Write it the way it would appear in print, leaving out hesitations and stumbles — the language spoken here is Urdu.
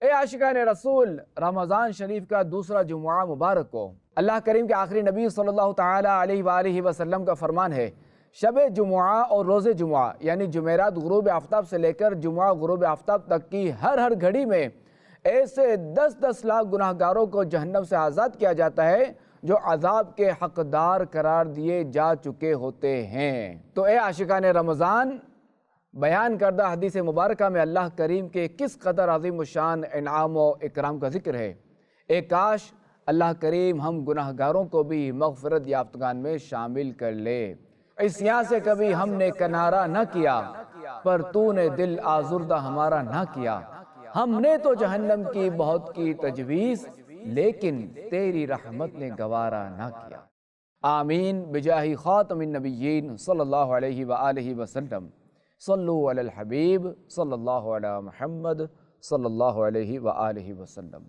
اے عاشقان رسول، رمضان شریف کا دوسرا جمعہ مبارک کو اللہ کریم کے آخری نبی صلی اللہ تعالی علیہ وآلہ وسلم کا فرمان ہے، شب جمعہ اور روز جمعہ یعنی جمعرات غروب آفتاب سے لے کر جمعہ غروب آفتاب تک کی ہر گھڑی میں ایسے 10 لاکھ گناہگاروں کو جہنم سے آزاد کیا جاتا ہے جو عذاب کے حقدار قرار دیے جا چکے ہوتے ہیں۔ تو اے عاشقان رمضان، بیان کردہ حدیث مبارکہ میں اللہ کریم کے کس قدر عظیم الشان انعام و اکرام کا ذکر ہے۔ اے کاش اللہ کریم ہم گناہگاروں کو بھی مغفرت یافتگان میں شامل کر لے۔ عصیاں سے کبھی ہم نے کنارہ نہ کیا، پر تو نے دل آزردہ ہمارا نہ کیا۔ ہم نے تو جہنم کی بہت کی تجویز، لیکن تیری رحمت نے گوارا نہ کیا۔ آمین بجاہ خاتم النبیین صلی اللہ علیہ وآلہ وسلم۔ صلو علی الحبیب صلی اللہ علی محمد صلی اللہ علیہ وآلہ وسلم۔